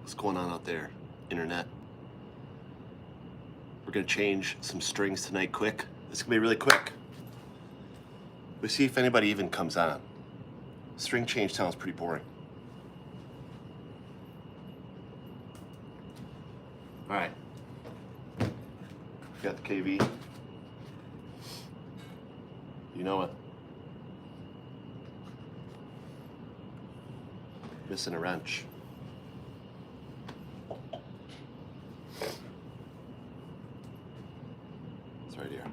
What's going on out there, internet? We're gonna change some strings tonight quick. This can be really quick. We'll see if anybody even comes on. String change sounds pretty boring. All right. Got the KV. You know it. Missing a wrench. It's right here.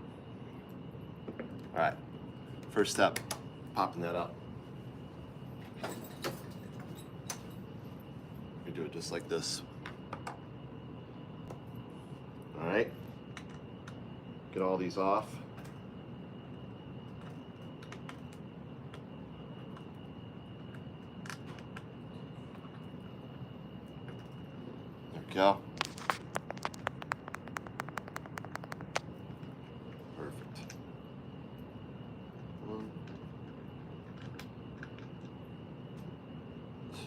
All right. First step, popping that up. We do it just like this. All right. Get all these off. There we go. Perfect. 1,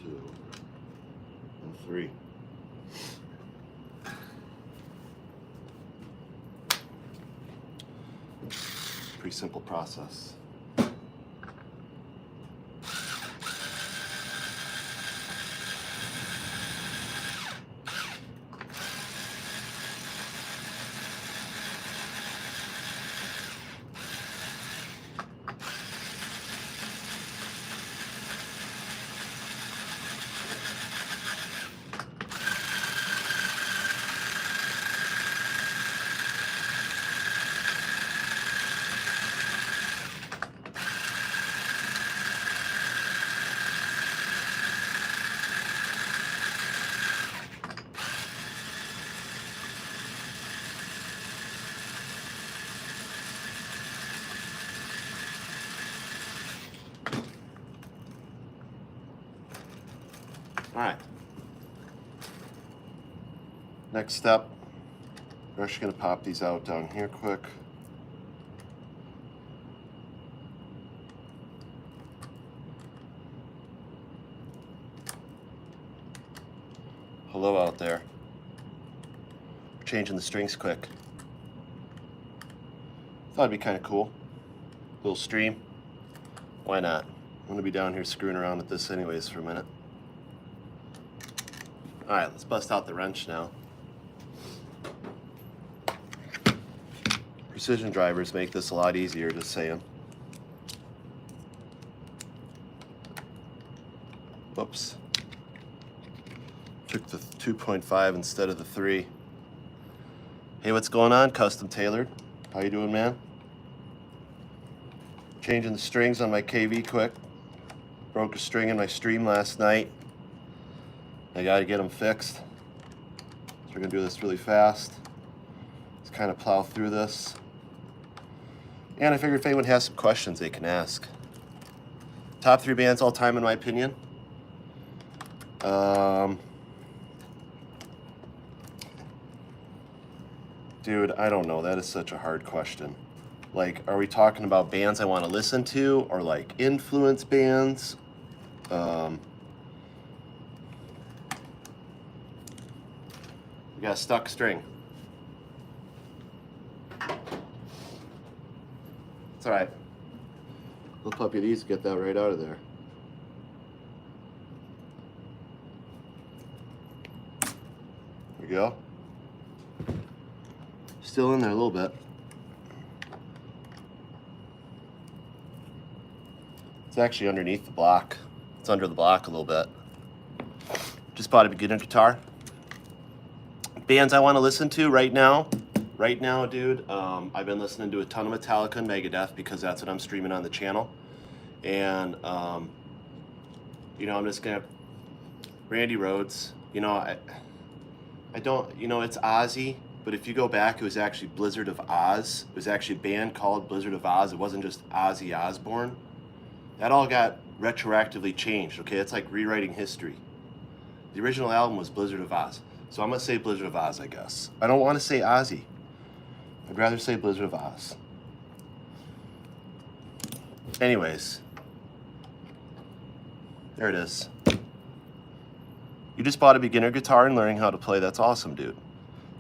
2, and 3. Pretty simple process. All right. Next step, we're actually going to pop these out down here quick. Hello out there. We're changing the strings quick. Thought it'd be kind of cool. Little stream. Why not? I'm going to be down here screwing around with this anyways for a minute. All right, let's bust out the wrench now. Precision drivers make this a lot easier, just saying. Whoops. Took the 2.5 instead of the 3. Hey, what's going on, Custom Tailored? How you doing, man? Changing the strings on my KV quick. Broke a string in my stream last night. I gotta get them fixed. So we're gonna do this really fast. Let's kind of plow through this. And I figured if anyone has some questions, they can ask. Top 3 bands all time, in my opinion. Dude, I don't know. That is such a hard question. Like, are we talking about bands I want to listen to, or like influence bands? We got a stuck string. It's all right. We'll puppy these, get that right out of there. There we go. Still in there a little bit. It's actually underneath the block. It's under the block a little bit. Just bought a beginner guitar. Bands I want to listen to right now, dude, I've been listening to a ton of Metallica and Megadeth because that's what I'm streaming on the channel. And, you know, I'm just gonna, Randy Rhoads, you know, I don't, you know, it's Ozzy, but if you go back, it was actually Blizzard of Oz. It was actually a band called Blizzard of Oz. It wasn't just Ozzy Osbourne. That all got retroactively changed, okay? It's like rewriting history. The original album was Blizzard of Oz. So I'm gonna say Blizzard of Oz, I guess. I don't wanna say Ozzy. I'd rather say Blizzard of Oz. Anyways, there it is. You just bought a beginner guitar and learning how to play. That's awesome, dude.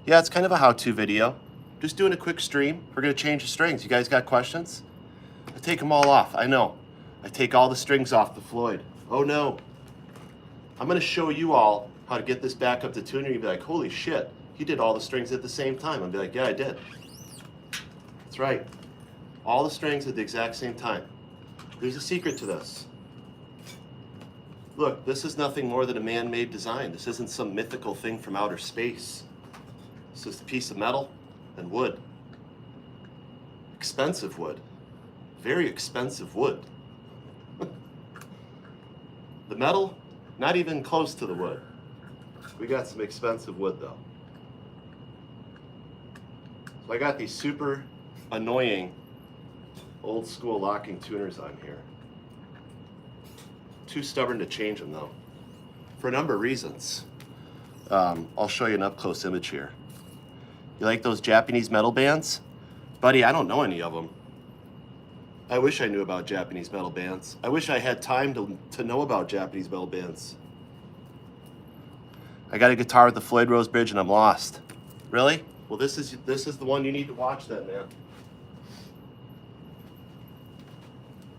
Yeah, it's kind of a how-to video. Just doing a quick stream. We're gonna change the strings. You guys got questions? I take them all off, I know. I take all the strings off the Floyd. Oh no. I'm gonna show you all how to get this back up to tune, and you'll be like, holy shit, he did all the strings at the same time. I'll be like, yeah, I did. That's right. All the strings at the exact same time. There's a secret to this. Look, this is nothing more than a man-made design. This isn't some mythical thing from outer space. It's just a piece of metal and wood. Expensive wood. Very expensive wood. The metal, not even close to the wood. We got some expensive wood though. So I got these super annoying old school locking tuners on here. Too stubborn to change them though, for a number of reasons. I'll show you an up close image here. You like those Japanese metal bands? Buddy, I don't know any of them. I wish I knew about Japanese metal bands. I wish I had time to know about Japanese metal bands. I got a guitar with the Floyd Rose Bridge and I'm lost. Really? Well, this is the one you need to watch then, man.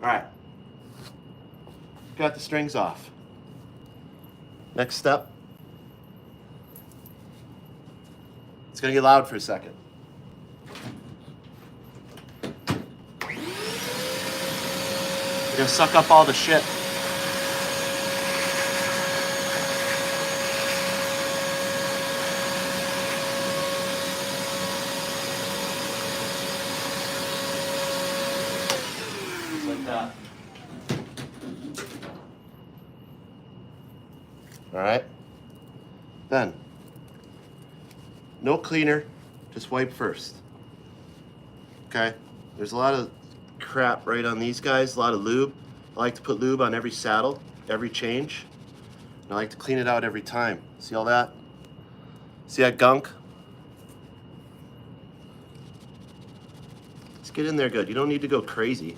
All right. Got the strings off. Next step. It's gonna get loud for a second. We're gonna suck up all the shit. Just like that. All right. Then, no cleaner, just wipe first. Okay? There's a lot of crap right on these guys, a lot of lube. I like to put lube on every saddle, every change. And I like to clean it out every time. See all that? See that gunk? Let's get in there good. You don't need to go crazy.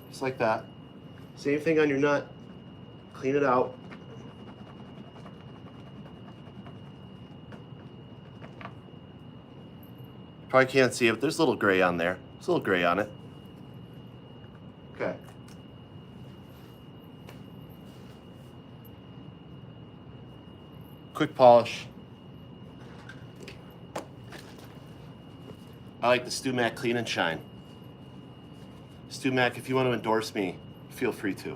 Just like that. Same thing on your nut. Clean it out. Probably can't see it, but there's a little gray on there. There's a little gray on it. Okay. Quick polish. I like the StewMac Clean and Shine. StewMac, if you want to endorse me, feel free to.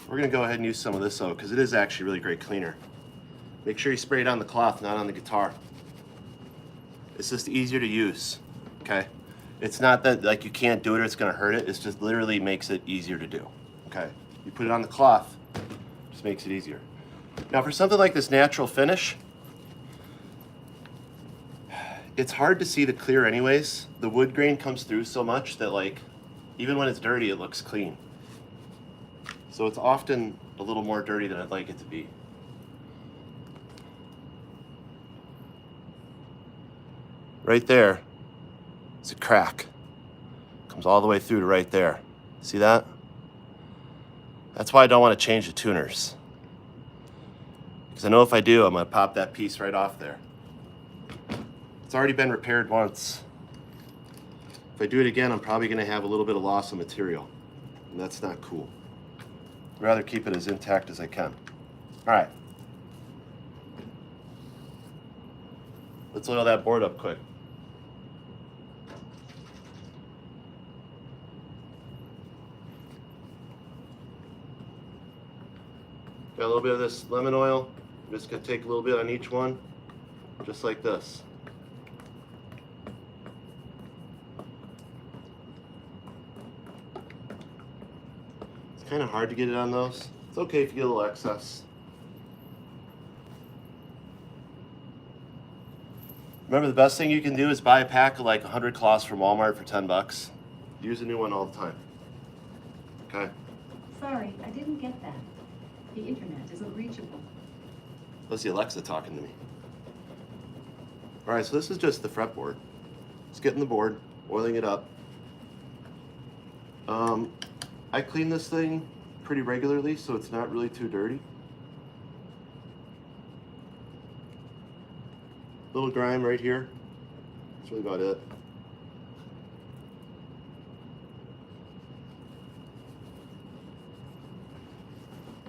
We're gonna go ahead and use some of this though, because it is actually really great cleaner. Make sure you spray it on the cloth, not on the guitar. It's just easier to use, okay? It's not that like you can't do it or it's gonna hurt it. It's just literally makes it easier to do, okay? You put it on the cloth, just makes it easier. Now for something like this natural finish, it's hard to see the clear anyways. The wood grain comes through so much that like, even when it's dirty, it looks clean. So it's often a little more dirty than I'd like it to be. Right there, it's a crack. Comes all the way through to right there. See that? That's why I don't want to change the tuners. Because I know if I do, I'm gonna pop that piece right off there. It's already been repaired once. If I do it again, I'm probably gonna have a little bit of loss of material. And that's not cool. I'd rather keep it as intact as I can. All right. Let's oil that board up quick. Got a little bit of this lemon oil. I'm just gonna take a little bit on each one, just like this. It's kind of hard to get it on those. It's okay if you get a little excess. Remember, the best thing you can do is buy a pack of like 100 cloths from Walmart for 10 bucks. Use a new one all the time. Okay? Sorry, I didn't get that. The internet isn't reachable. Let's see Alexa talking to me. All right, so this is just the fretboard. Let's get in the board, oiling it up. I clean this thing pretty regularly, so it's not really too dirty. Little grime right here. That's really about it.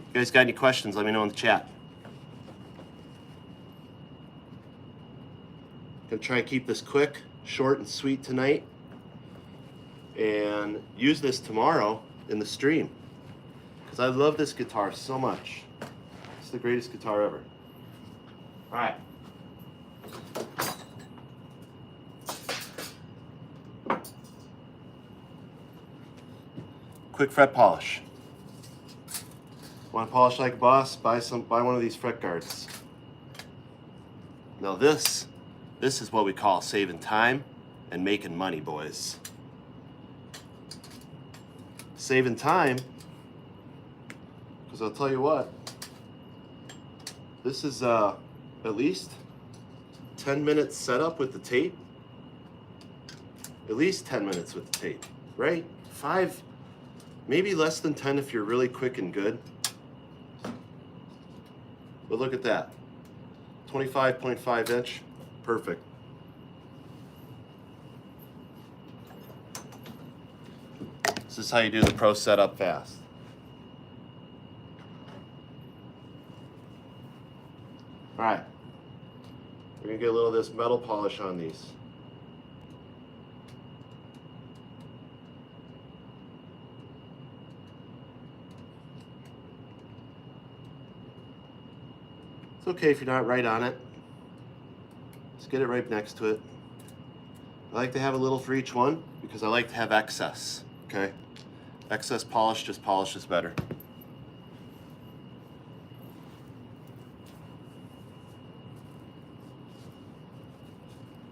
You guys got any questions? Let me know in the chat. Gonna try to keep this quick, short, and sweet tonight, and use this tomorrow in the stream because I love this guitar so much. It's the greatest guitar ever. All right. Quick fret polish. Want to polish like a boss? Buy one of these fret guards. Now this is what we call saving time and making money, boys. Saving time, because I'll tell you what, this is at least 10 minutes setup with the tape. At least 10 minutes with the tape, right? 5, maybe less than 10 if you're really quick and good. But look at that, 25.5 inch, perfect. This is how you do the pro setup fast. All right, we're gonna get a little of this metal polish on these. It's okay if you're not right on it. Just get it right next to it. I like to have a little for each one because I like to have excess, okay? Excess polish just polishes better.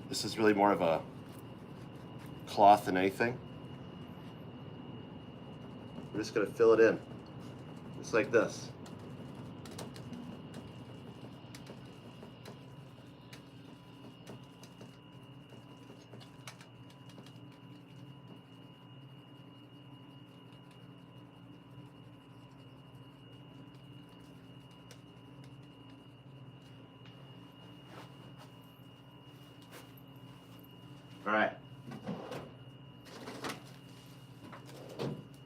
This is really more of a cloth than anything. We're just gonna fill it in, just like this. All right.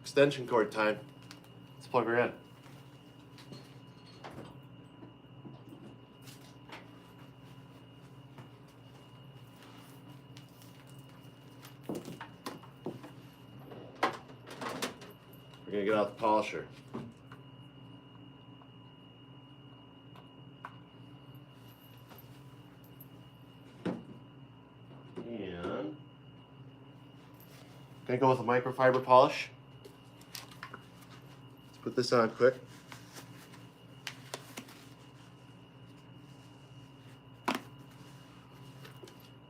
Extension cord time. Let's plug her in. We're gonna get out the polisher. And gonna go with a microfiber polish. Let's put this on quick.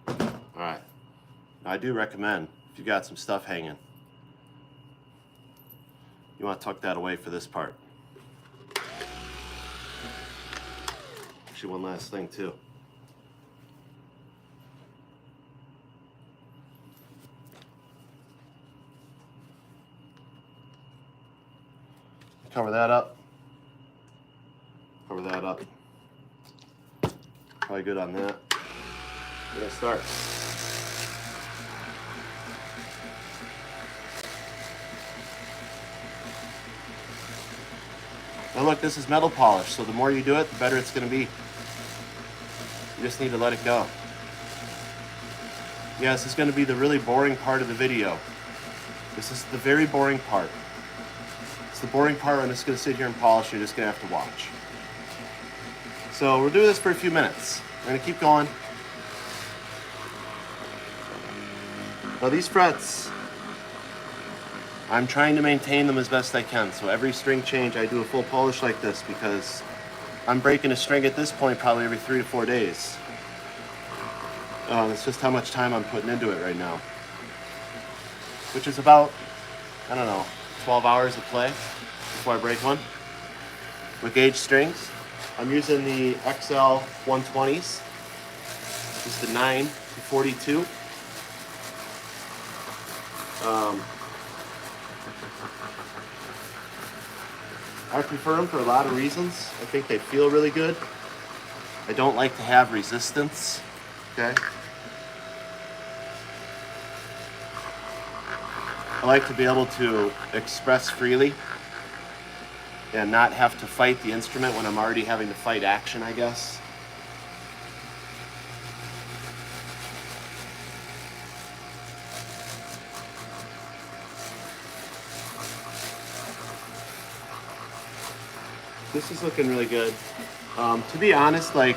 All right. Now I do recommend if you got some stuff hanging, you want to tuck that away for this part. Actually, one last thing too. Cover that up. Cover that up. Probably good on that. We're gonna start. Now look, this is metal polish, so the more you do it, the better it's gonna be. You just need to let it go. Yeah, this is gonna be the really boring part of the video. This is the very boring part. It's the boring part. I'm just gonna sit here and polish. You're just gonna have to watch. So we'll do this for a few minutes. We're gonna keep going. Now these frets, I'm trying to maintain them as best I can. So every string change, I do a full polish like this because I'm breaking a string at this point probably every 3 to 4 days. It's just how much time I'm putting into it right now. Which is about, I don't know, 12 hours of play before I break one. With gauge strings, I'm using the XL 120s. It's the 9 to 42. I prefer them for a lot of reasons. I think they feel really good. I don't like to have resistance Okay? I like to be able to express freely and not have to fight the instrument when I'm already having to fight action, I guess. This is looking really good. To be honest, like,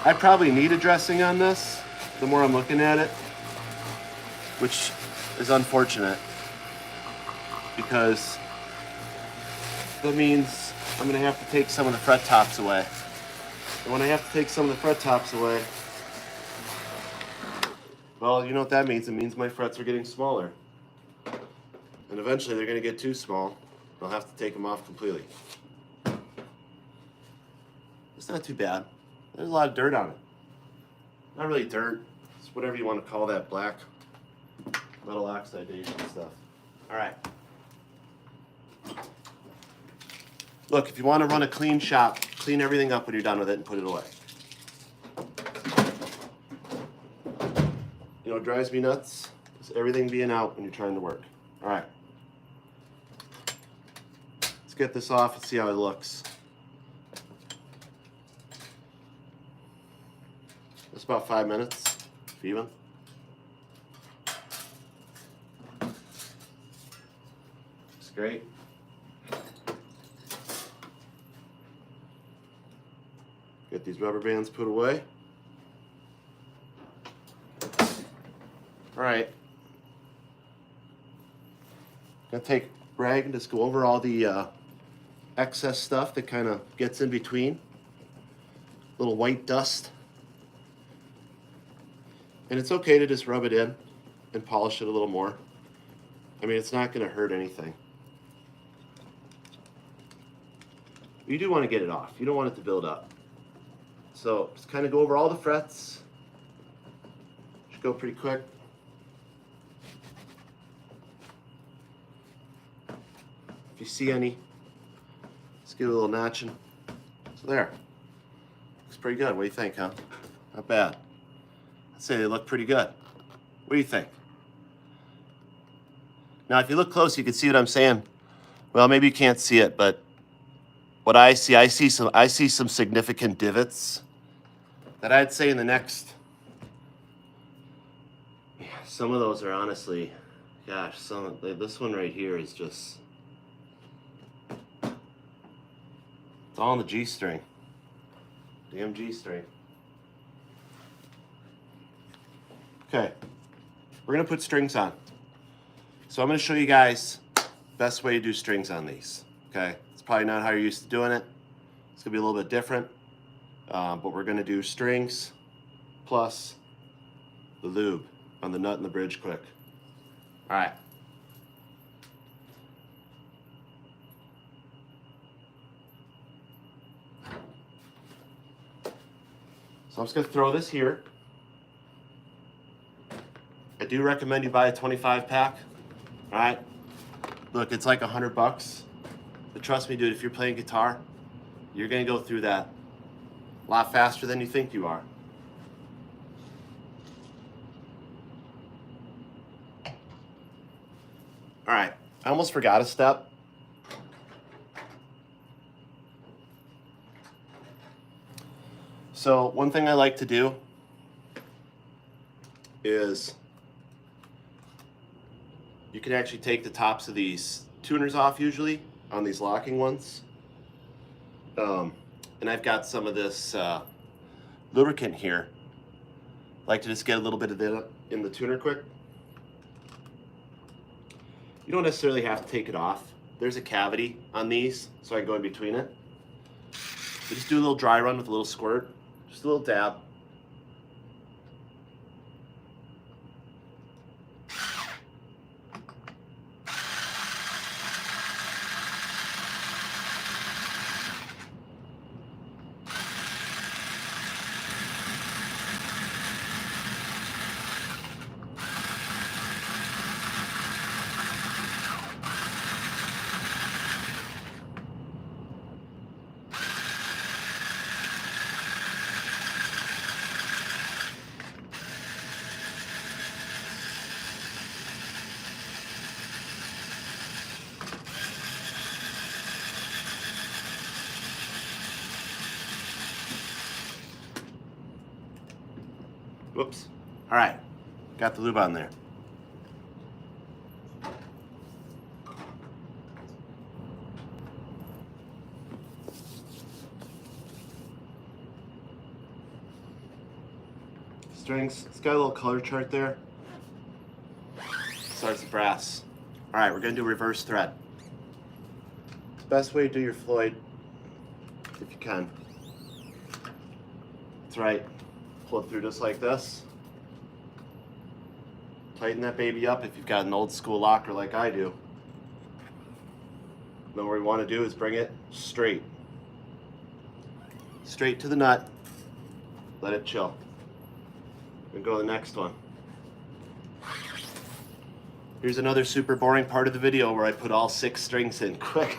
I probably need a dressing on this the more I'm looking at it, which is unfortunate because that means I'm gonna have to take some of the fret tops away. And when I have to take some of the fret tops away, well, you know what that means? It means my frets are getting smaller. And eventually they're gonna get too small. I'll have to take them off completely. It's not too bad. There's a lot of dirt on it. Not really dirt. It's whatever you want to call that black metal oxidation stuff. All right. Look, if you want to run a clean shop, clean everything up when you're done with it and put it away. You know what drives me nuts? Is everything being out when you're trying to work. All right. Let's get this off and see how it looks. It's about 5 minutes, if even. It's great. Get these rubber bands put away. All right. Gonna take a rag and just go over all the excess stuff that kind of gets in between. Little white dust. And it's okay to just rub it in and polish it a little more. I mean, it's not going to hurt anything. You do want to get it off. You don't want it to build up. So just kind of go over all the frets. Should go pretty quick. If you see any, just give it a little notching. So there. Looks pretty good. What do you think, huh? Not bad. I'd say they look pretty good. What do you think? Now, if you look close, you can see what I'm saying. Well, maybe you can't see it, but what I see some significant divots that I'd say in the next. Yeah, some of those are honestly, gosh, this one right here is just. It's all on the G string. Damn G string. Okay, we're gonna put strings on. So I'm gonna show you guys best way to do strings on these, okay? It's probably not how you're used to doing it. It's gonna be a little bit different, but we're gonna do strings plus the lube on the nut and the bridge quick. All right. So I'm just gonna throw this here. I do recommend you buy a 25 pack. All right. Look, it's like $100, but trust me, dude, if you're playing guitar, you're gonna go through that a lot faster than you think you are. All right, I almost forgot a step. So one thing I like to do is you can actually take the tops of these tuners off usually on these locking ones. And I've got some of this lubricant here. I like to just get a little bit of it in the tuner quick. You don't necessarily have to take it off. There's a cavity on these, so I can go in between it. So just do a little dry run with a little squirt, just a little dab. Whoops. All right, got the lube on there. Strings, it's got a little color chart there. Starts at brass. All right, we're gonna do reverse thread. Best way to do your Floyd, if you can. That's right. Pull it through just like this. Tighten that baby up if you've got an old school locker like I do. Then what we want to do is bring it straight. Straight to the nut. Let it chill. Then go to the next one. Here's another super boring part of the video where I put all 6 strings in quick.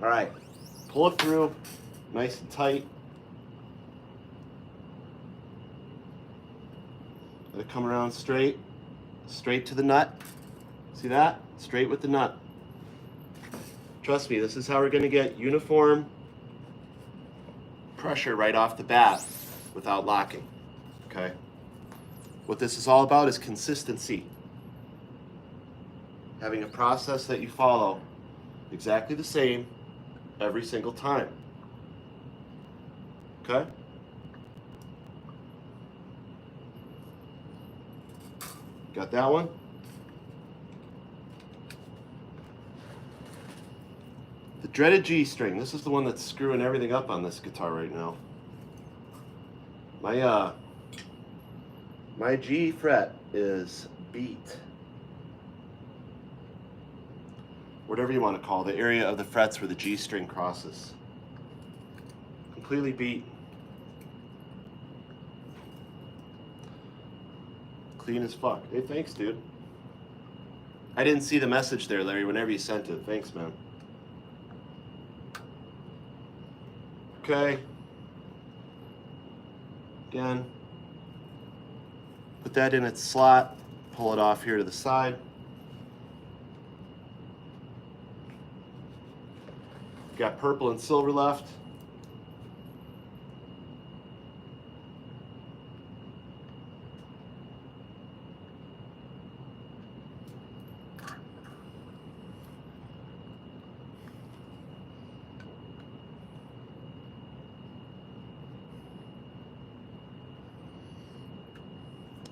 All right, pull it through, nice and tight. Let it come around straight, straight to the nut. See that? Straight with the nut. Trust me, this is how we're gonna get uniform pressure right off the bat without locking, okay? What this is all about is consistency. Having a process that you follow exactly the same every single time, okay? Got that one? The dreaded G string. This is the one that's screwing everything up on this guitar right now. My G fret is beat. Whatever you want to call the area of the frets where the G string crosses. Completely beat. Clean as fuck. Hey, thanks, dude. I didn't see the message there, Larry, whenever you sent it. Thanks, man. Okay. Again. Put that in its slot. Pull it off here to the side. Got purple and silver left.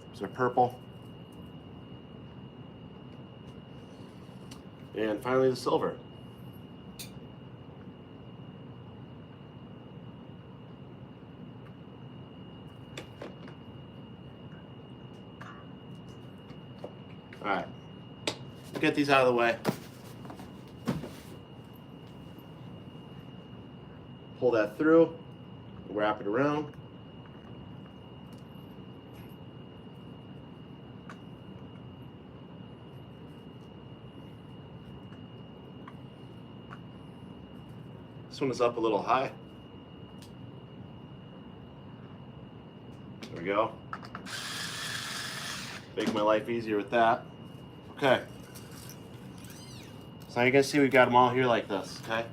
There's our purple. And finally the silver. All right, let's get these out of the way. Pull that through, wrap it around. This one is up a little high. There we go. Make my life easier with that. Okay. So now you're gonna see we've got them all here like this, okay?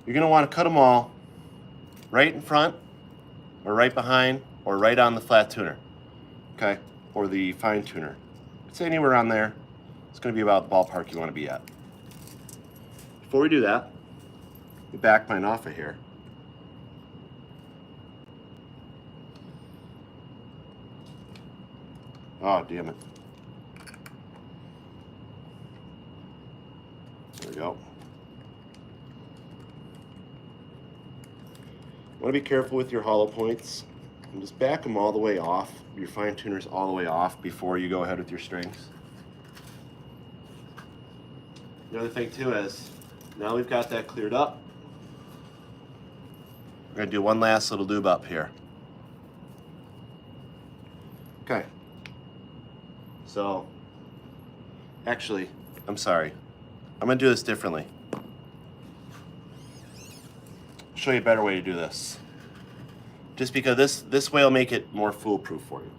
You're gonna wanna cut them all right in front, or right behind, or right on the flat tuner, okay? Or the fine tuner. It's anywhere on there. It's gonna be about the ballpark you wanna be at. Before we do that, we back mine off of here. Oh, damn it. There we go. Want to be careful with your hollow points and just back them all the way off, your fine tuners all the way off before you go ahead with your strings. The other thing too is, now we've got that cleared up, we're going to do one last little lube up here. Okay. So, actually, I'm sorry. I'm going to do this differently. Show you a better way to do this. Just because this way will make it more foolproof for you.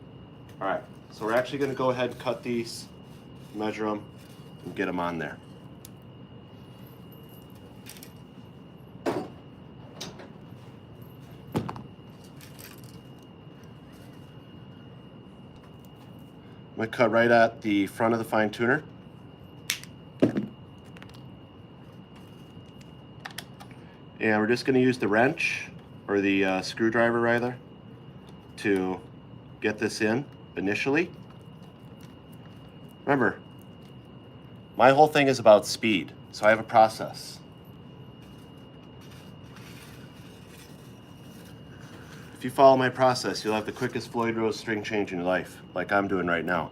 All right, So we're actually going to go ahead and cut these, measure them, and get them on there. I'm going to cut right at the front of the fine tuner. And we're just going to use the wrench, or the screwdriver rather, to get this in initially. Remember, my whole thing is about speed, so I have a process. If you follow my process, you'll have the quickest Floyd Rose string change in your life, like I'm doing right now.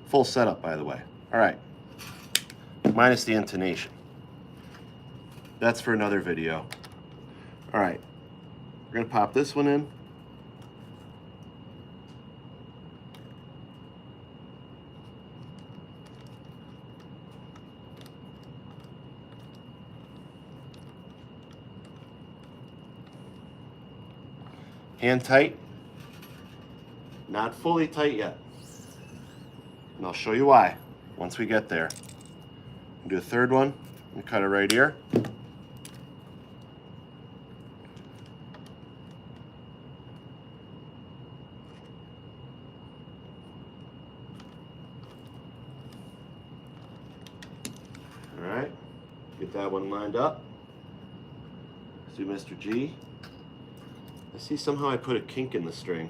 Full setup, by the way. All right, minus the intonation. That's for another video. All right, we're gonna pop this one in. Hand tight, not fully tight yet. And I'll show you why once we get there. Do a third one and cut it right here. All right, get that one lined up. Let's do Mr. G. I see somehow I put a kink in the string.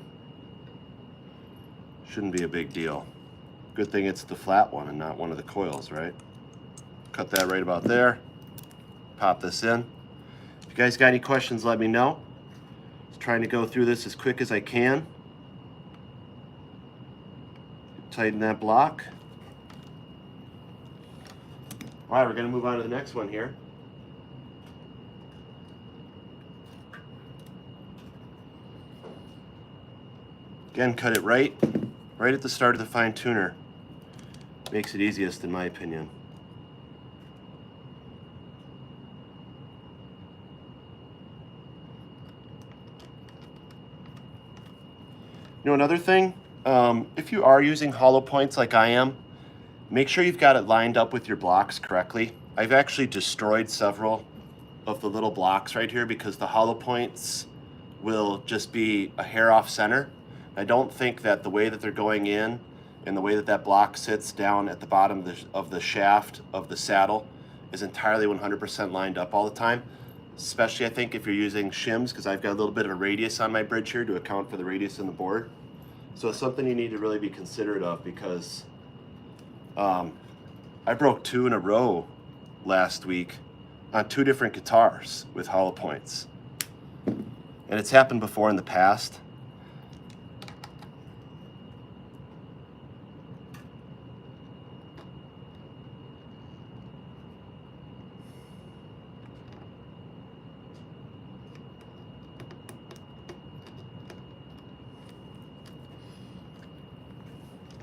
Shouldn't be a big deal. Good thing it's the flat one and not one of the coils, right? Cut that right about there. Pop this in. If you guys got any questions, let me know. Just trying to go through this as quick as I can. Tighten that block. All right, we're gonna move on to the next one here. Again, cut it right at the start of the fine tuner. Makes it easiest in my opinion. You know, another thing, if you are using hollow points like I am, make sure you've got it lined up with your blocks correctly. I've actually destroyed several of the little blocks right here because the hollow points will just be a hair off center. I don't think that the way that they're going in and the way that that block sits down at the bottom of the shaft of the saddle is entirely 100% lined up all the time. Especially I think if you're using shims, because I've got a little bit of a radius on my bridge here to account for the radius in the board. So it's something you need to really be considerate of because I broke 2 in a row last week on 2 different guitars with hollow points. And it's happened before in the past.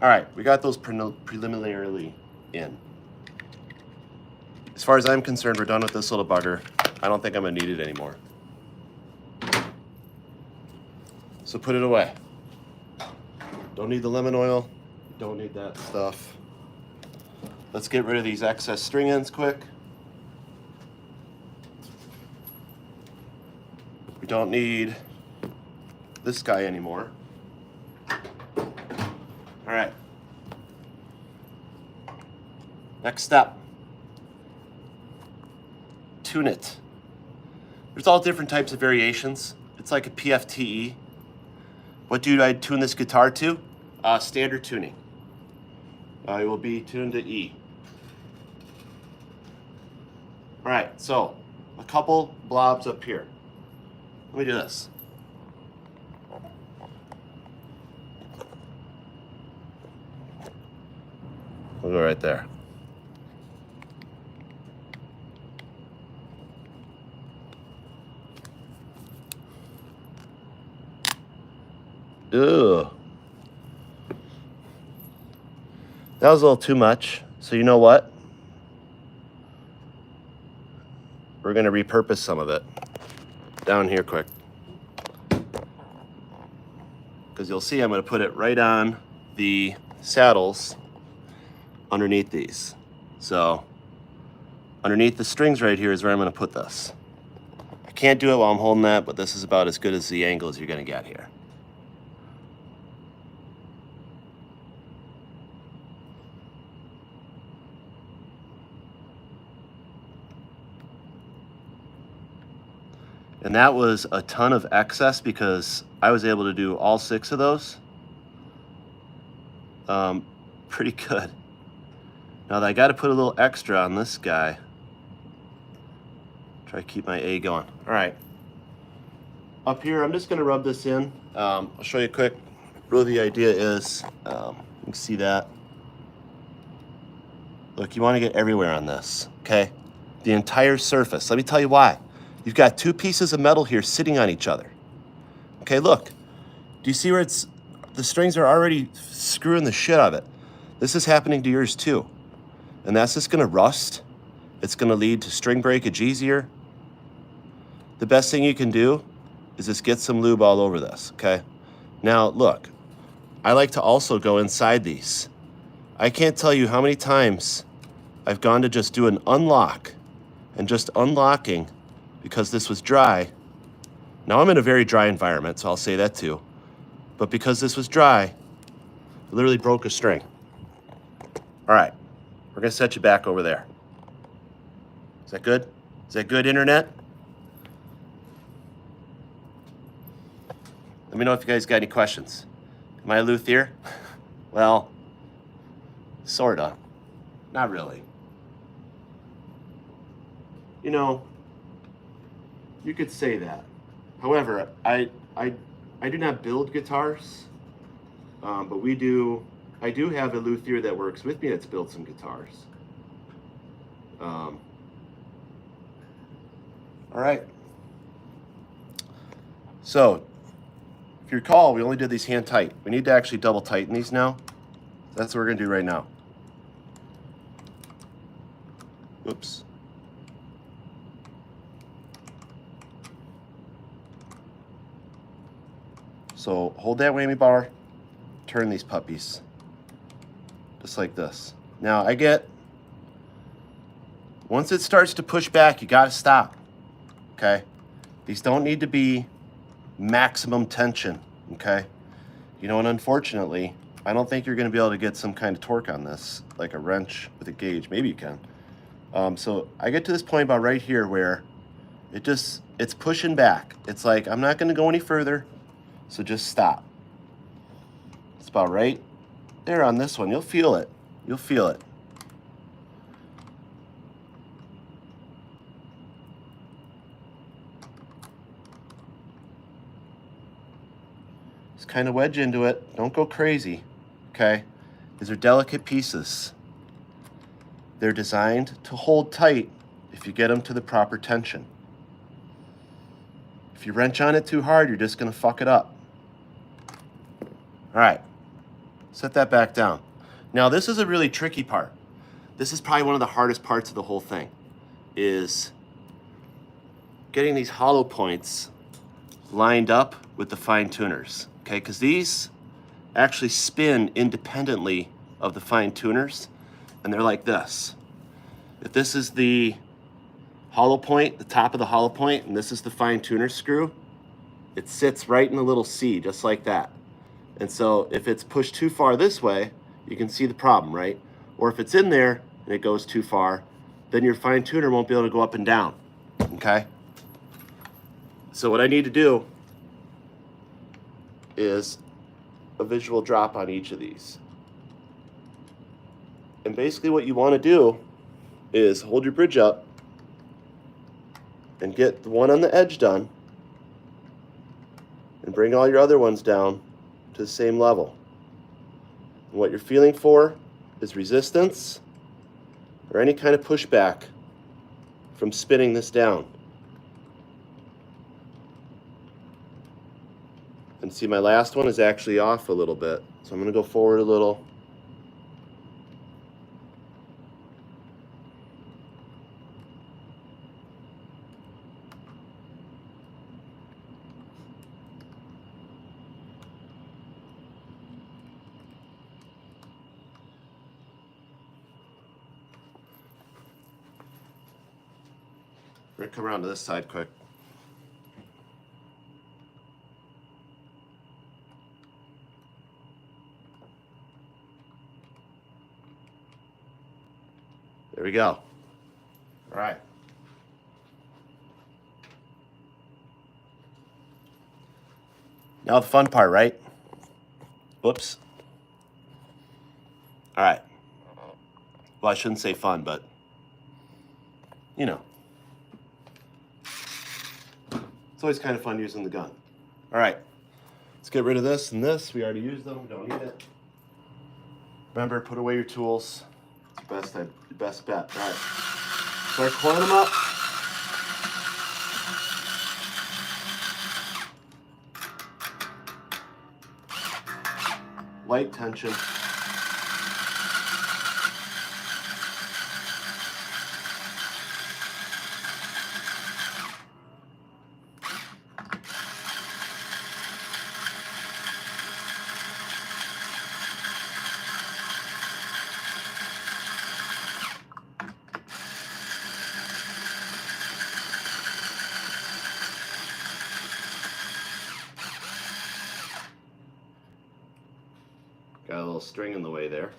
All right, we got those preliminarily in. As far as I'm concerned, we're done with this little bugger. I don't think I'm gonna need it anymore. So put it away. Don't need the lemon oil, don't need that stuff. Let's get rid of these excess string ends quick. We don't need this guy anymore. All right. Next step. Tune it. There's all different types of variations. It's like a PFTE. What do I tune this guitar to? Standard tuning. It will be tuned to E. All right, so a couple blobs up here. Let me do this. We'll go right there. Ugh. That was a little too much. So you know what? We're gonna repurpose some of it down here quick. Because you'll see I'm gonna put it right on the saddles underneath these. So underneath the strings right here is where I'm going to put this. I can't do it while I'm holding that, but this is about as good as the angle as you're going to get here. And that was a ton of excess because I was able to do all 6 of those. Pretty good. Now I got to put a little extra on this guy. Try to keep my A going. All right. Up here, I'm just going to rub this in. I'll show you quick. Really, the idea is, you can see that. Look, you want to get everywhere on this, okay? The entire surface. Let me tell you why. You've got 2 pieces of metal here sitting on each other. Okay, look. Do you see where the strings are already screwing the shit out of it? This is happening to yours too. And that's just gonna rust. It's gonna lead to string breakage easier. The best thing you can do is just get some lube all over this, okay? Now, look, I like to also go inside these. I can't tell you how many times I've gone to just do an unlock and just unlocking because this was dry. Now I'm in a very dry environment, so I'll say that too. But because this was dry, I literally broke a string. All right, we're gonna set you back over there. Is that good? Is that good, internet? Let me know if you guys got any questions. Am I a luthier? Well, sorta. Not really. You know, you could say that. However, I do not build guitars, but I do have a luthier that works with me that's built some guitars. All right. So, if you recall, we only did these hand tight. We need to actually double tighten these now. That's what we're gonna do right now. Oops. So hold that whammy bar, turn these puppies, just like this. Now once it starts to push back, you gotta stop, okay? These don't need to be maximum tension, okay? You know, and unfortunately, I don't think you're gonna be able to get some kind of torque on this, like a wrench with a gauge. Maybe you can. So I get to this point about right here where it's pushing back. It's like, I'm not gonna go any further, so just stop. It's about right there on this one. You'll feel it. You'll feel it. Just kind of wedge into it. Don't go crazy, okay? These are delicate pieces. They're designed to hold tight if you get them to the proper tension. If you wrench on it too hard, you're just gonna fuck it up. All right, set that back down. Now this is a really tricky part. This is probably one of the hardest parts of the whole thing, is getting these hollow points lined up with the fine tuners, okay? Because these actually spin independently of the fine tuners, and they're like this. If this is the hollow point, the top of the hollow point, and this is the fine tuner screw, it sits right in the little C, just like that. And so if it's pushed too far this way, you can see the problem, right? Or if it's in there and it goes too far, then your fine tuner won't be able to go up and down, okay? So what I need to do is a visual drop on each of these. And basically what you want to do is hold your bridge up and get the one on the edge done and bring all your other ones down to the same level. And what you're feeling for is resistance or any kind of pushback from spinning this down. And see, my last one is actually off a little bit, so I'm going to go forward a little. We're gonna come around to this side quick. There we go. All right. Now the fun part, right? Whoops. All right. Well, I shouldn't say fun, but you know. It's always kind of fun using the gun. All right. Let's get rid of this and this. We already used them. We don't need it. Remember, put away your tools. It's your best bet. All right. Start coiling them up. Light tension. Got a little string in the way there.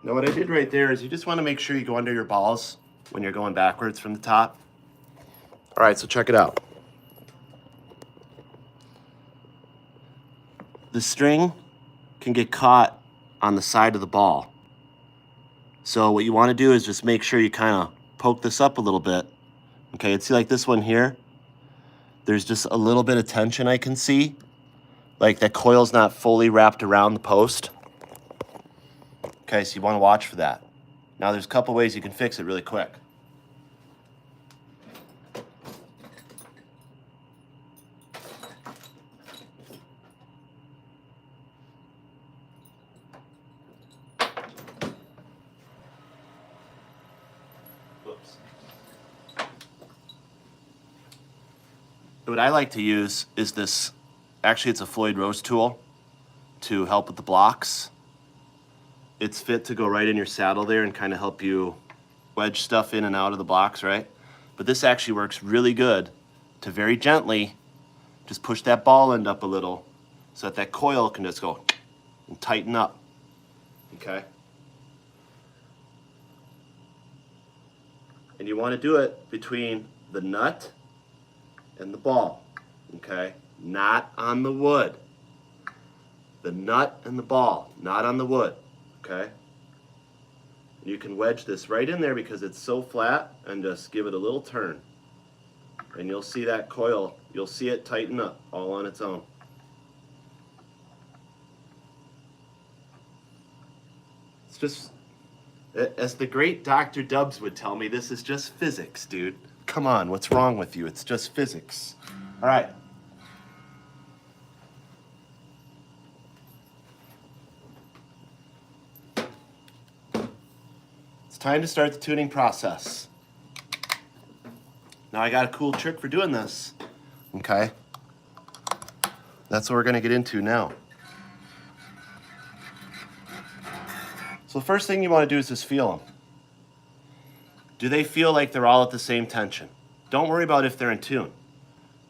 Now what I did right there is you just want to make sure you go under your balls when you're going backwards from the top. All right, so check it out. The string can get caught on the side of the ball. So what you want to do is just make sure you kind of poke this up a little bit. Okay, and see like this one here? There's just a little bit of tension I can see. Like that coil's not fully wrapped around the post. Okay, so you want to watch for that. Now there's a couple ways you can fix it really quick. Oops. What I like to use is this, actually it's a Floyd Rose tool to help with the blocks. It's fit to go right in your saddle there and kind of help you wedge stuff in and out of the blocks, right? But this actually works really good to very gently just push that ball end up a little so that that coil can just go and tighten up, okay? And you want to do it between the nut and the ball, okay? Not on the wood. The nut and the ball, not on the wood. Okay, you can wedge this right in there because it's so flat and just give it a little turn and you'll see that coil, you'll see it tighten up all on its own. It's just, as the great Dr. Dubs would tell me, this is just physics, dude. Come on, what's wrong with you? It's just physics. All right. Time to start the tuning process. Now I got a cool trick for doing this, okay? That's what we're gonna get into now. So the first thing you wanna do is just feel them. Do they feel like they're all at the same tension? Don't worry about if they're in tune.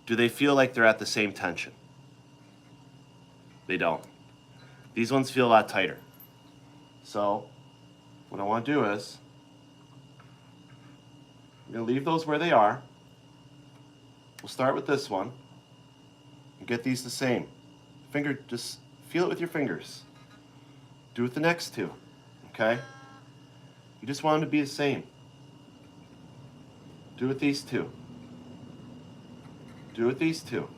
Do they feel like they're at the same tension? They don't. These ones feel a lot tighter. So what I wanna do is, I'm going to leave those where they are. We'll start with this one and get these the same. Just feel it with your fingers. Do it with the next two, okay? You just want them to be the same. Do it with these two. Do it with these two.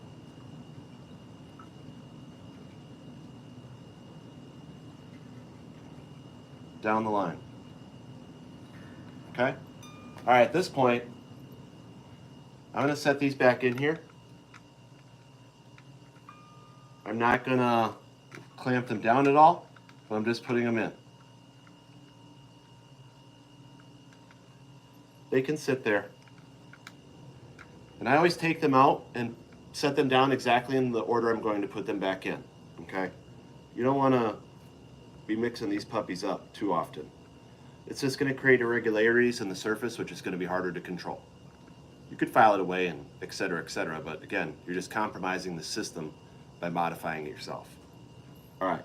Down the line. Okay? All right, at this point, I'm gonna set these back in here. I'm not gonna clamp them down at all, but I'm just putting them in. They can sit there. And I always take them out and set them down exactly in the order I'm going to put them back in, okay? You don't wanna be mixing these puppies up too often. It's just gonna create irregularities in the surface, which is gonna be harder to control. You could file it away and et cetera, but again, you're just compromising the system by modifying it yourself. All right.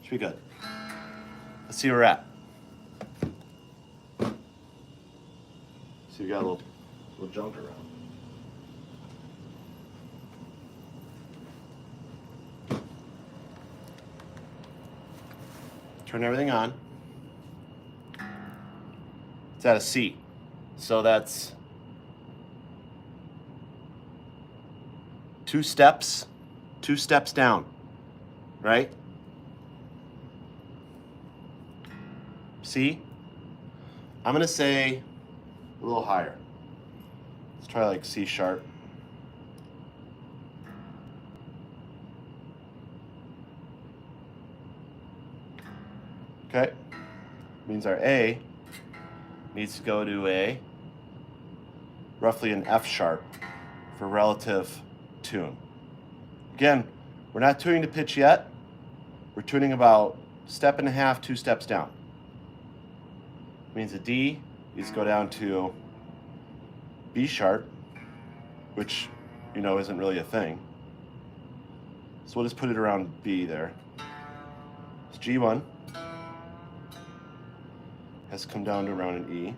Should be good. Let's see where we're at. See, we got a little junk around. Turn everything on. It's at a C. So that's 2 steps down, right? C. I'm gonna say a little higher. Let's try like C sharp. Okay, means our A needs to go to a roughly an F sharp for relative tune. Again, we're not tuning the pitch yet. We're tuning about 1.5 steps, 2 steps down. Means a D needs to go down to B sharp, which you know isn't really a thing. So we'll just put it around B there. It's G1. Has to come down to around an E.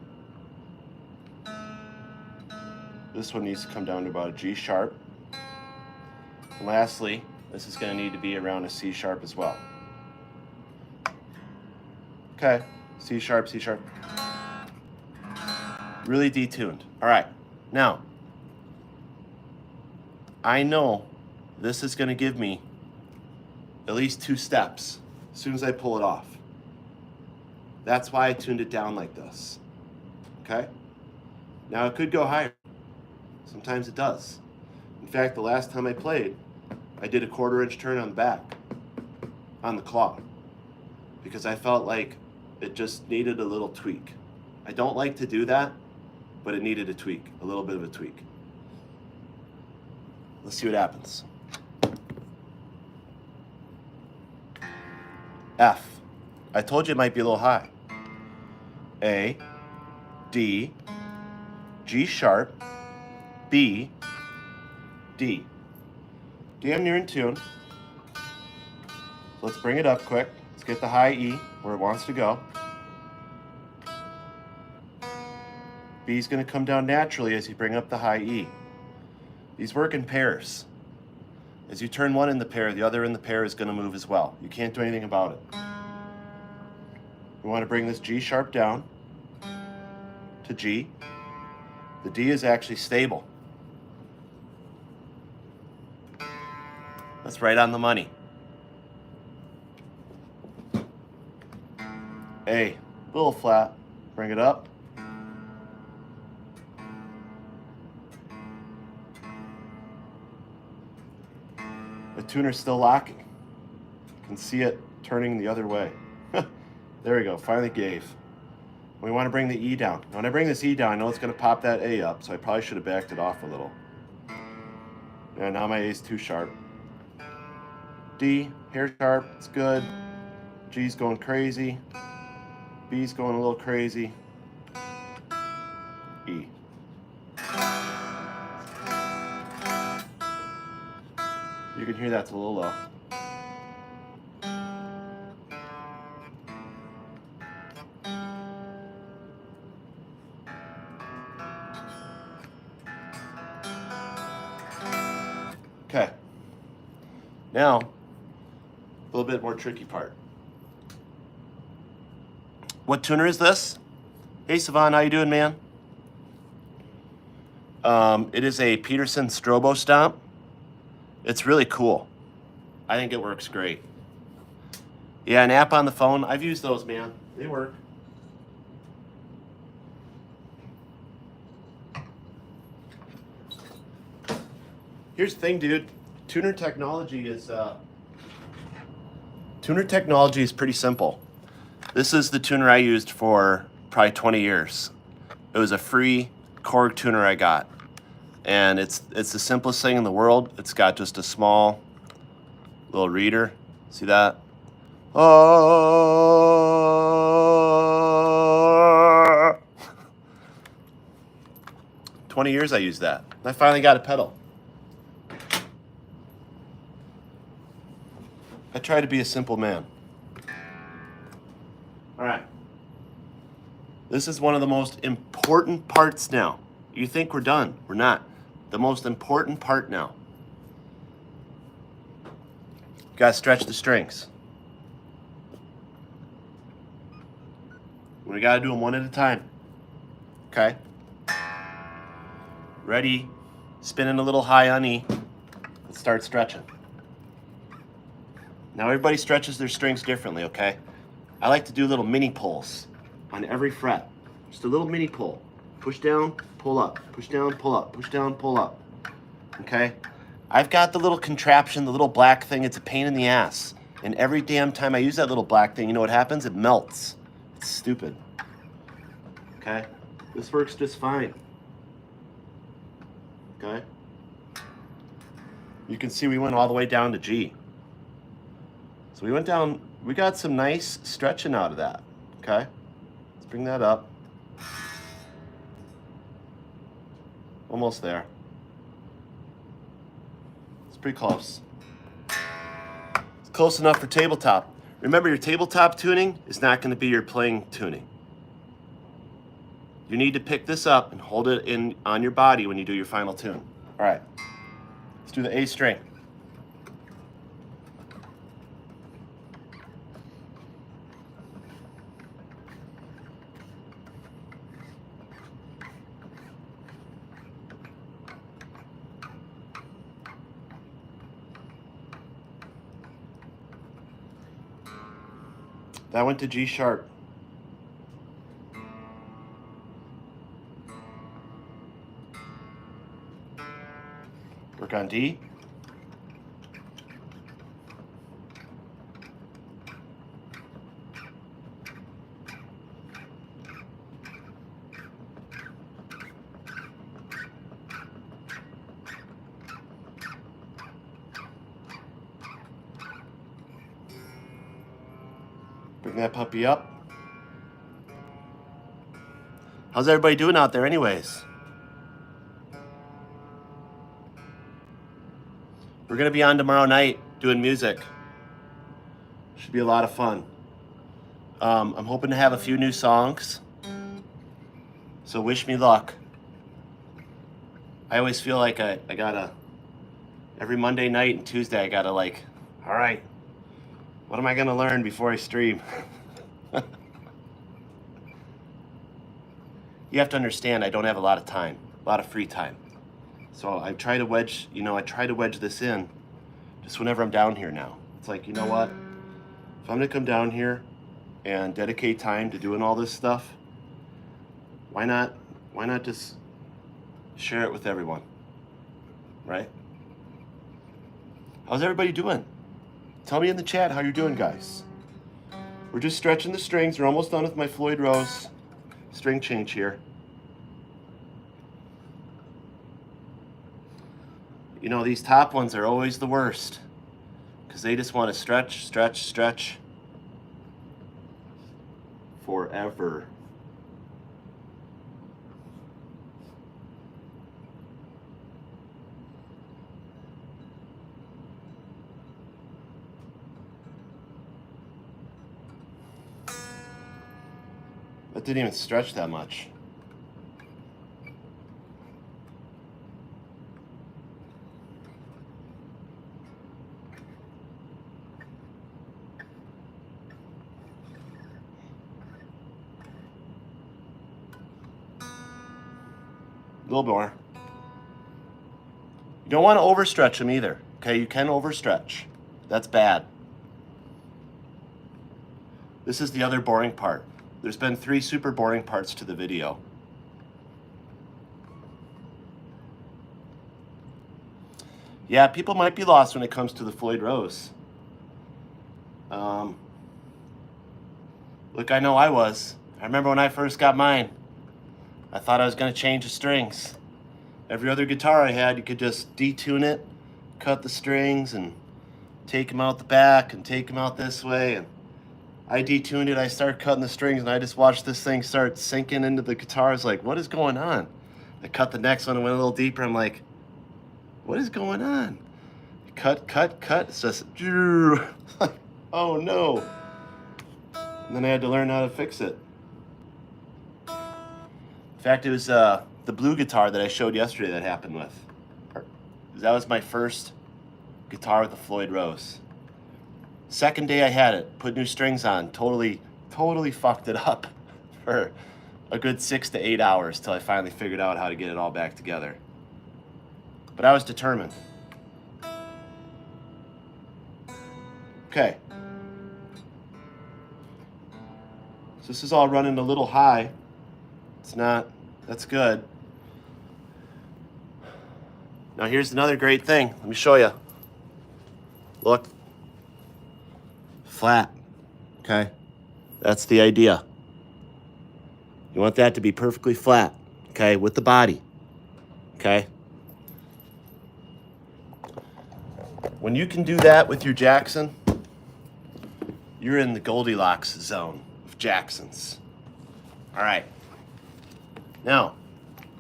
This one needs to come down to about a G sharp. And lastly, this is going to need to be around a C sharp as well. Okay, C sharp, C sharp. Really detuned. All right, now, I know this is going to give me at least 2 steps as soon as I pull it off. That's why I tuned it down like this, okay? Now it could go higher. Sometimes it does. In fact, the last time I played, I did a 1/4 inch turn on the back, on the claw, because I felt like it just needed a little tweak. I don't like to do that, but it needed a tweak, a little bit of a tweak. Let's see what happens. F. I told you it might be a little high. A, D, G sharp, B, D. Damn near in tune. So let's bring it up quick. Let's get the high E where it wants to go. B is going to come down naturally as you bring up the high E. These work in pairs. As you turn one in the pair, the other in the pair is going to move as well. You can't do anything about it. We want to bring this G sharp down to G. The D is actually stable. That's right on the money. A, a little flat. Bring it up. The tuner's still locking. You can see it turning the other way. There we go, finally gave. We want to bring the E down. When I bring this E down, I know it's going to pop that A up, so I probably should have backed it off a little. And now my A is too sharp. D, hair sharp, it's good. G's going crazy. B's going a little crazy. E. You can hear that's a little low. Okay. Now, a little bit more tricky part. What tuner is this? Hey, Savon, how you doing, man? It is a Peterson Strobo Stomp. It's really cool. I think it works great. Yeah, an app on the phone. I've used those, man. They work. Here's the thing, dude. Tuner technology is pretty simple. This is the tuner I used for probably 20 years. It was a free Korg tuner I got. And it's the simplest thing in the world. It's got just a small little reader. See that? Oh. 20 years I used that. I finally got a pedal. I try to be a simple man. All right. This is one of the most important parts now. You think we're done. We're not. The most important part now. You gotta stretch the strings. We gotta do them one at a time. Okay? Ready? Spinning a little high on E. Let's start stretching. Now everybody stretches their strings differently, okay? I like to do little mini pulls on every fret. Just a little mini pull. Push down, pull up. Push down, pull up. Push down, pull up. Okay? I've got the little contraption, the little black thing. It's a pain in the ass. And every damn time I use that little black thing, you know what happens? It melts. It's stupid. Okay? This works just fine. Okay? You can see we went all the way down to G. So we went down, we got some nice stretching out of that. Okay? Let's bring that up. Almost there. It's pretty close. It's close enough for tabletop. Remember, your tabletop tuning is not going to be your playing tuning. You need to pick this up and hold it in on your body when you do your final tune. All right. Let's do the A string. That went to G sharp. Work on D. Bring that puppy up. How's everybody doing out there anyways? We're going to be on tomorrow night doing music. Should be a lot of fun. I'm hoping to have a few new songs. So wish me luck. I always feel like I gotta, every Monday night and Tuesday, I gotta like, all right, what am I gonna learn before I stream? You have to understand, I don't have a lot of time, a lot of free time. So I try to wedge, this in just whenever I'm down here now. It's like, you know what? If I'm gonna come down here and dedicate time to doing all this stuff, why not just share it with everyone, right? How's everybody doing? Tell me in the chat how you're doing, guys. We're just stretching the strings. We're almost done with my Floyd Rose string change here. You know, these top ones are always the worst because they just want to stretch, stretch, stretch forever. That didn't even stretch that much. A little more. You don't want to overstretch them either. Okay, you can overstretch. That's bad. This is the other boring part. There's been 3 super boring parts to the video. Yeah, people might be lost when it comes to the Floyd Rose. Look, I know I was. I remember when I first got mine, I thought I was going to change the strings. Every other guitar I had, you could just detune it, cut the strings, and take them out the back and take them out this way. And I detuned it, I started cutting the strings, and I just watched this thing start sinking into the guitar. I was like, what is going on? I cut the next one and went a little deeper. I'm like, what is going on? Cut. It's just, like, oh no. And then I had to learn how to fix it. In fact, it was the blue guitar that I showed yesterday that happened with. That was my first guitar with the Floyd Rose. Second day I had it, put new strings on, totally fucked it up for a good 6 to 8 hours till I finally figured out how to get it all back together. But I was determined. Okay. So this is all running a little high. It's not, that's good. Now here's another great thing. Let me show you. Look. Flat. Okay. That's the idea. You want that to be perfectly flat. Okay, with the body. Okay. When you can do that with your Jackson, you're in the Goldilocks zone of Jacksons. All right. Now,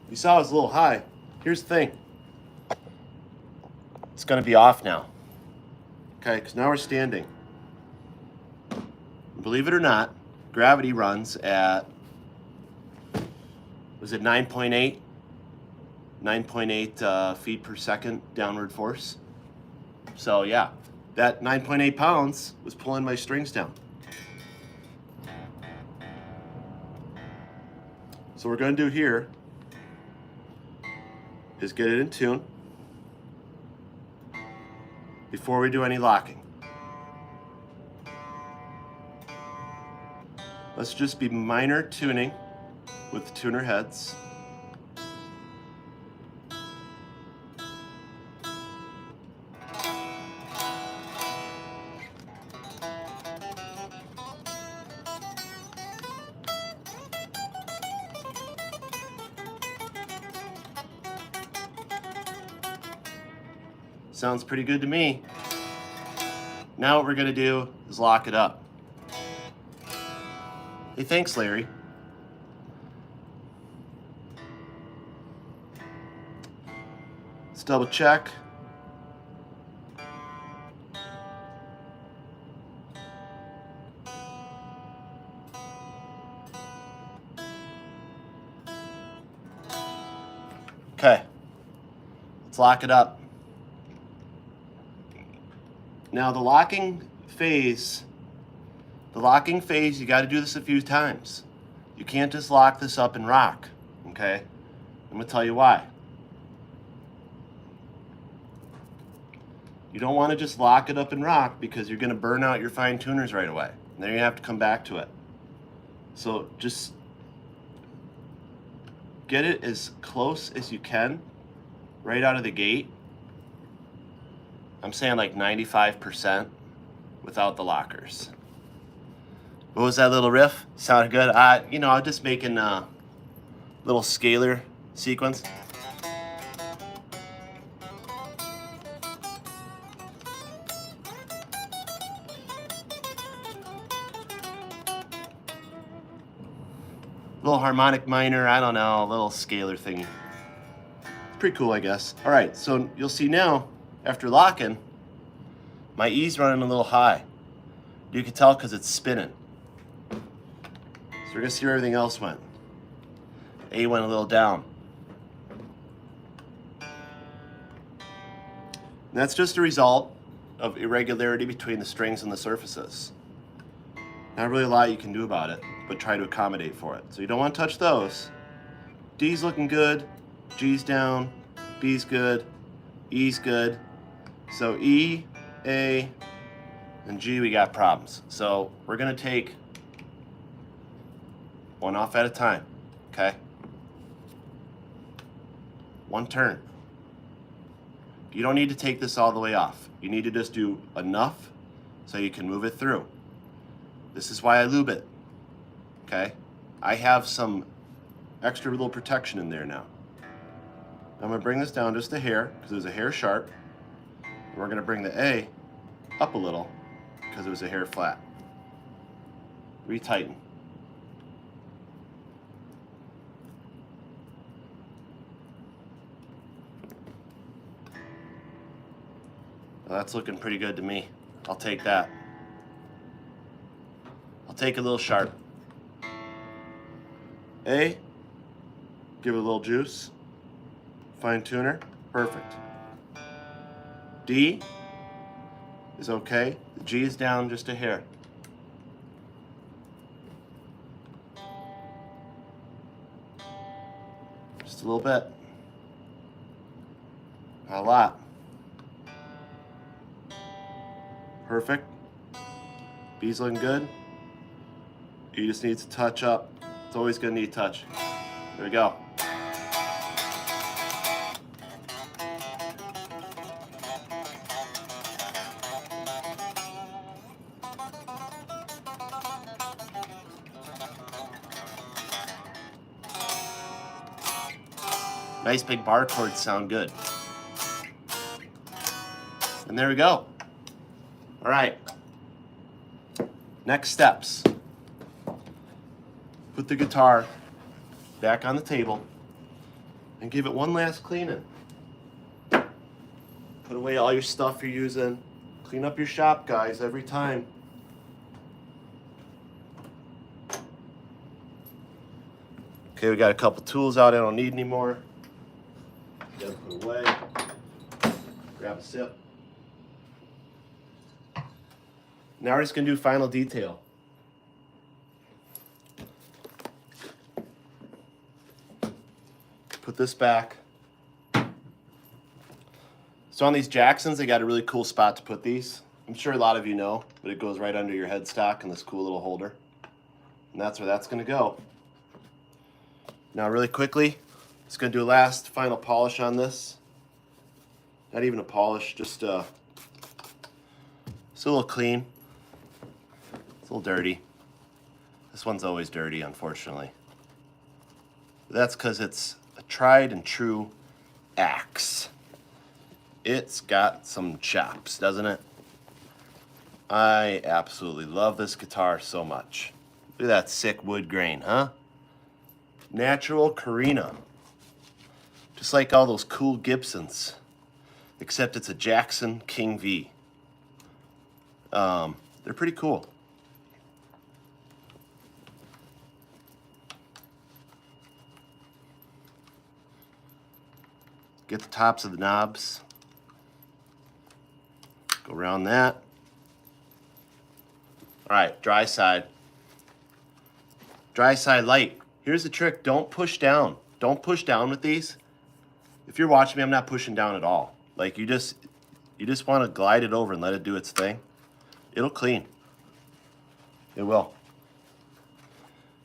you saw it was a little high. Here's the thing. It's going to be off now. Okay, because now we're standing. Believe it or not, gravity runs at, was it 9.8? 9.8 feet per second downward force. So yeah, that 9.8 pounds was pulling my strings down. So what we're going to do here is get it in tune before we do any locking. Let's just be minor tuning with the tuner heads. Sounds pretty good to me. Now what we're gonna do is lock it up. Hey, thanks, Larry. Let's double check. Okay, let's lock it up. Now the locking phase, you got to do this a few times. You can't just lock this up and rock, okay? I'm going to tell you why. You don't want to just lock it up and rock because you're going to burn out your fine tuners right away. And then you're going to have to come back to it. So just get it as close as you can right out of the gate. I'm saying like 95% without the lockers. What was that little riff? Sounded good? You know, I'm just making a little scalar sequence. Little harmonic minor, I don't know, a little scalar thingy. Pretty cool, I guess. All right, so you'll see now, after locking, my E's running a little high. You can tell because it's spinning. So we're gonna see where everything else went. A went a little down. And that's just a result of irregularity between the strings and the surfaces. Not really a lot you can do about it, but try to accommodate for it. So you don't want to touch those. D's looking good, G's down, B's good, E's good. So E, A, and G, we got problems. So we're gonna take One off at a time, okay? One turn. You don't need to take this all the way off. You need to just do enough so you can move it through. This is why I lube it, okay? I have some extra little protection in there now. I'm gonna bring this down just a hair, because it was a hair sharp. And we're gonna bring the A up a little, because it was a hair flat. Retighten. Well, that's looking pretty good to me. I'll take that. I'll take a little sharp. A, give it a little juice. Fine tuner, perfect. D is okay. The G is down just a hair. Just a little bit. Not a lot. Perfect. B's looking good. E just needs to touch up. It's always gonna need touch. There we go. Nice big bar chords sound good. And there we go. All right. Next steps. Put the guitar back on the table and give it one last cleaning. Put away all your stuff you're using. Clean up your shop, guys, every time. Okay, we got a couple tools out I don't need anymore. Gotta put away. Grab a sip. Now we're just gonna do final detail. Put this back. So on these Jacksons, they got a really cool spot to put these. I'm sure a lot of you know, but it goes right under your headstock in this cool little holder. And that's where that's gonna go. Now really quickly, just gonna do a last final polish on this. Not even a polish, just a little clean. It's a little dirty. This one's always dirty, unfortunately. But that's because it's a tried and true axe. It's got some chops, doesn't it? I absolutely love this guitar so much. Look at that sick wood grain, huh? Natural Carina. Just like all those cool Gibsons. Except it's a Jackson King V. They're pretty cool. Get the tops of the knobs. Go around that. All right, dry side. Dry side light. Here's the trick, don't push down. Don't push down with these. If you're watching me, I'm not pushing down at all. Like you just want to glide it over and let it do its thing. It'll clean. It will.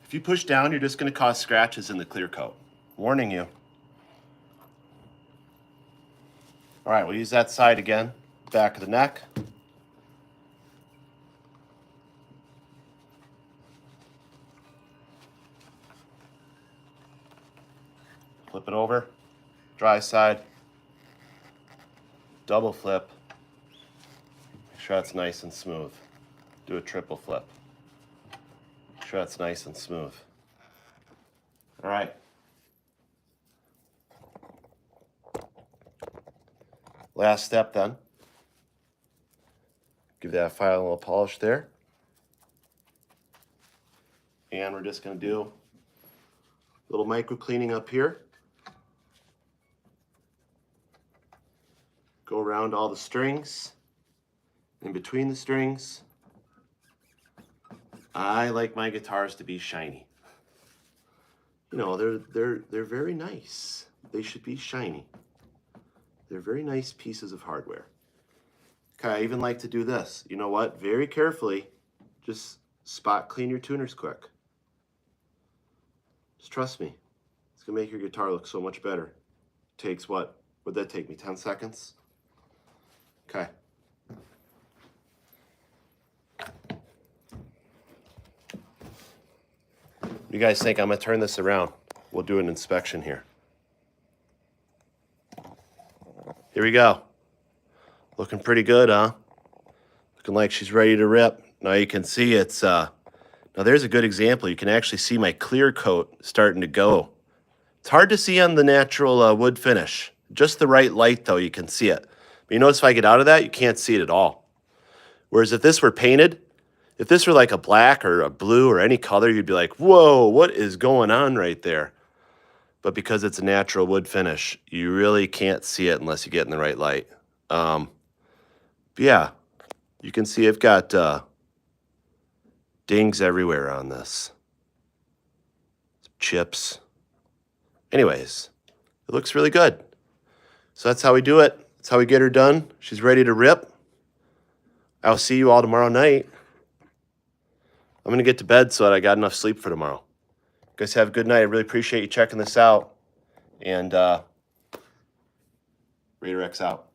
If you push down, you're just going to cause scratches in the clear coat. Warning you. All right, we'll use that side again. Back of the neck. Flip it over. Dry side. Double flip. Make sure that's nice and smooth. Do a triple flip. Make sure that's nice and smooth. All right. Last step then. Give that file a little polish there. And we're just going to do a little micro cleaning up here. Go around all the strings, in between the strings. I like my guitars to be shiny. You know, they're very nice. They should be shiny. They're very nice pieces of hardware. Okay, I even like to do this. You know what? Very carefully, just spot clean your tuners quick. Just trust me. It's gonna make your guitar look so much better. Takes what? Would that take me? 10 seconds? Okay. You guys think? I'm gonna turn this around. We'll do an inspection here. Here we go. Looking pretty good, huh? Looking like she's ready to rip. Now you can see it's, now there's a good example. You can actually see my clear coat starting to go. It's hard to see on the natural wood finish. Just the right light though, you can see it. But you notice if I get out of that, you can't see it at all. Whereas if this were painted, if this were like a black or a blue or any color, you'd be like, whoa, what is going on right there? But because it's a natural wood finish, you really can't see it unless you get in the right light. But yeah, you can see I've got dings everywhere on this. Chips. Anyways, it looks really good. So that's how we do it. That's how we get her done. She's ready to rip. I'll see you all tomorrow night. I'm going to get to bed so that I got enough sleep for tomorrow. You guys have a good night. I really appreciate you checking this out. And RAIDER X out.